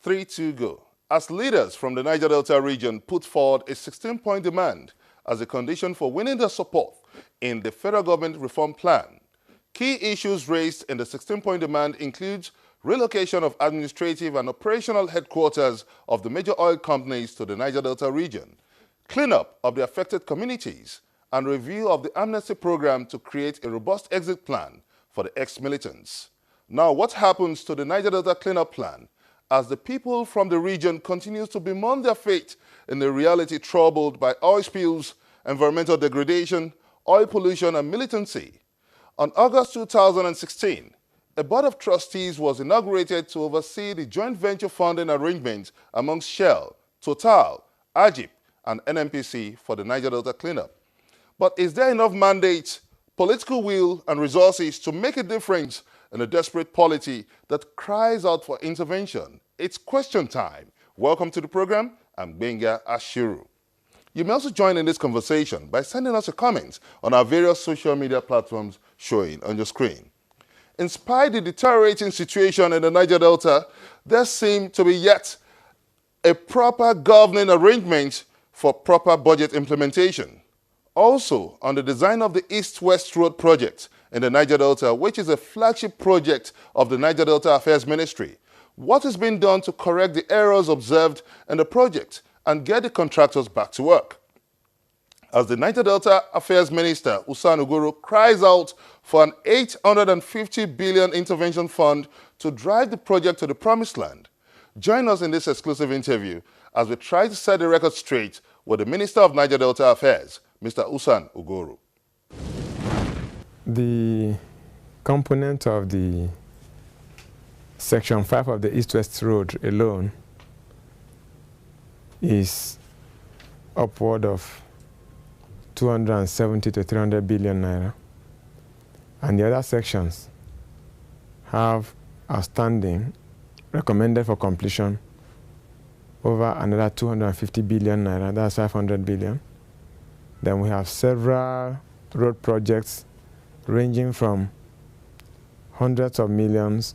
3-2 go. As leaders from the Niger Delta region put forward a 16-point demand as a condition for winning the support in the federal government reform plan. Key issues raised in the 16-point demand include relocation of administrative and operational headquarters of the major oil companies to the Niger Delta region, cleanup of the affected communities, and review of the amnesty program to create a robust exit plan for the ex-militants. Now, what happens to the Niger Delta cleanup plan as the people from the region continue to bemoan their fate in a reality troubled by oil spills, environmental degradation, oil pollution, and militancy? On August 2016, a board of trustees was inaugurated to oversee the joint venture funding arrangement amongst Shell, Total, Ajip, and NNPC for the Niger Delta cleanup. But is there enough mandate, political will, and resources to make a difference in a desperate polity that cries out for intervention? It's question time. Welcome to the program. I'm Gbenga Ashiru. You may also join in this conversation by sending us your comments on our various social media platforms showing on your screen. Despite the deteriorating situation in the Niger Delta, there seems to be yet a proper governing arrangement for proper budget implementation. Also, on the design of the East-West Road project in the Niger Delta, which is a flagship project of the Niger Delta Affairs Ministry, what is being done to correct the errors observed in the project and get the contractors back to work? As the Niger Delta Affairs Minister, Usani Uguru, cries out for an 850 billion intervention fund to drive the project to the promised land. Join us in this exclusive interview as we try to set the record straight with the Minister of Niger Delta Affairs, Mr. Usani Uguru. The component of the Section 5 of the East-West Road alone is upward of 270 to 300 billion naira. And the other sections have outstanding, recommended for completion, over another 250 billion naira, that's 500 billion. Then we have several road projects ranging from hundreds of millions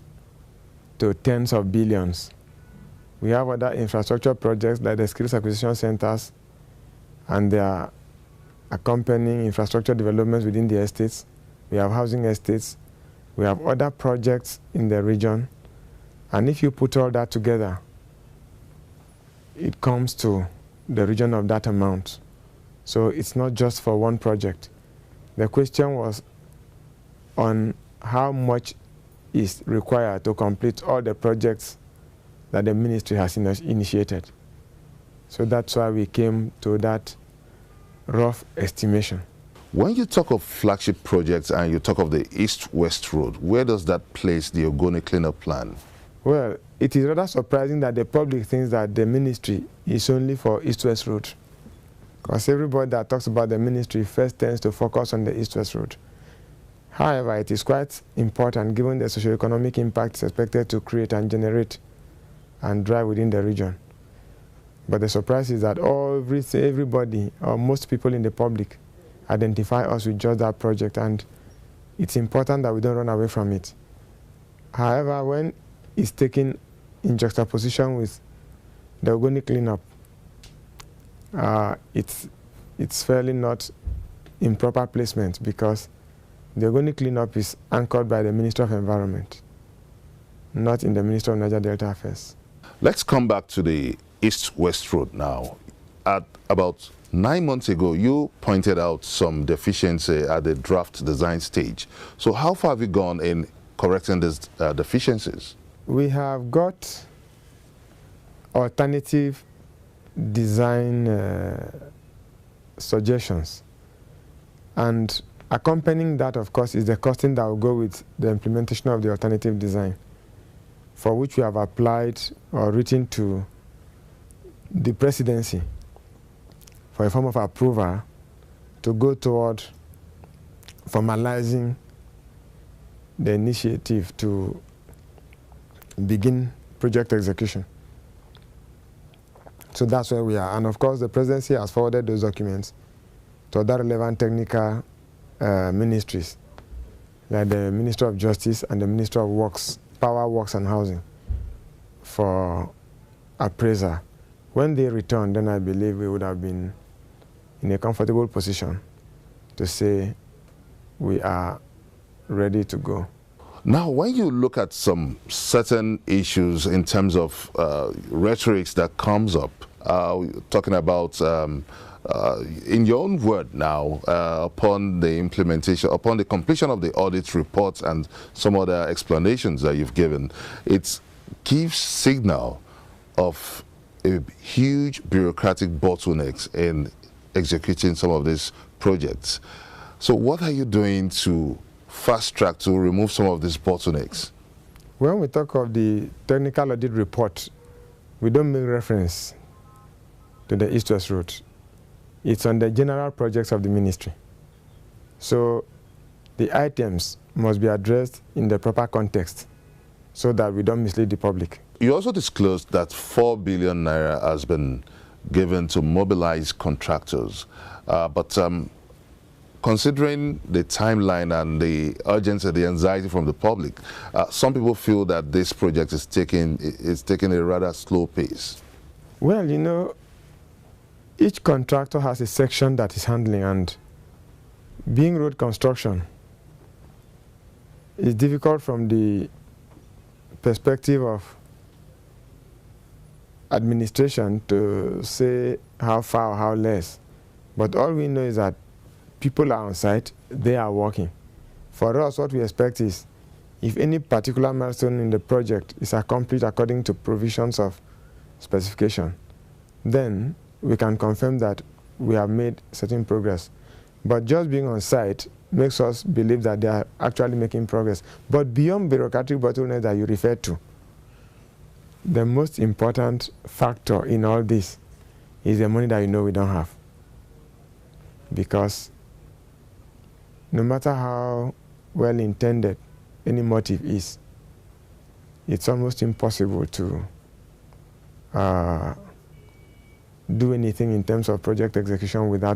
to tens of billions. We have other infrastructure projects like the skills acquisition centers and their accompanying infrastructure developments within the estates. We have housing estates. We have other projects in the region. And if you put all that together, it comes to the region of that amount. So it's not just for one project. The question was on how much is required to complete all the projects that the ministry has initiated. So that's why we came to that rough estimation. When you talk of flagship projects and you talk of the East-West Road, where does that place the Ogoni cleanup plan? Well, it is rather surprising that the public thinks that the ministry is only for East-West Road, because everybody that talks about the ministry first tends to focus on the East-West Road. However, it is quite important given the socio-economic impact expected to create and generate and drive within the region. But the surprise is that everybody, or most people in the public, identify us with just that project, and it's important that we don't run away from it. However, when it's taken in juxtaposition with the Ogoni cleanup, it's fairly not in proper placement, because the Ogoni cleanup is anchored by the Minister of Environment, not in the Minister of Niger Delta Affairs. Let's come back to the East-West Road now. At about 9 months ago, you pointed out some deficiency at the draft design stage. So how far have you gone in correcting these deficiencies? We have got alternative design suggestions. And accompanying that, of course, is the costing that will go with the implementation of the alternative design, for which we have applied or written to the presidency for a form of approval to go toward formalizing the initiative to begin project execution. So that's where we are. And of course, the presidency has forwarded those documents to other relevant technical ministries, like the Minister of Justice and the Minister of Works, Power, Works and Housing, for appraiser. When they return, then I believe we would have been in a comfortable position to say we are ready to go. Now, when you look at some certain issues in terms of rhetorics that comes up, talking about, in your own word now, upon the implementation, upon the completion of the audit report and some other explanations that you've given, it gives signal of a huge bureaucratic bottlenecks in executing some of these projects. So what are you doing to fast track to remove some of these bottlenecks? When we talk of the technical audit report, we don't make reference to the east-west route. It's on the general projects of the ministry. So the items must be addressed in the proper context so that we don't mislead the public. You also disclosed that 4 billion naira has been given to mobilize contractors, but considering the timeline and the urgency, the anxiety from the public, some people feel that this project is taking a rather slow pace. Well, you know, each contractor has a section that is handling, and being road construction is difficult from the perspective of administration to say how far or how less. But all we know is that people are on site, they are working. For us, what we expect is if any particular milestone in the project is accomplished according to provisions of specification, then we can confirm that we have made certain progress. But just being on site makes us believe that they are actually making progress. But beyond bureaucratic bottlenecks that you referred to, the most important factor in all this is the money that you know we don't have. Because no matter how well intended any motive is, it's almost impossible to do anything in terms of project execution without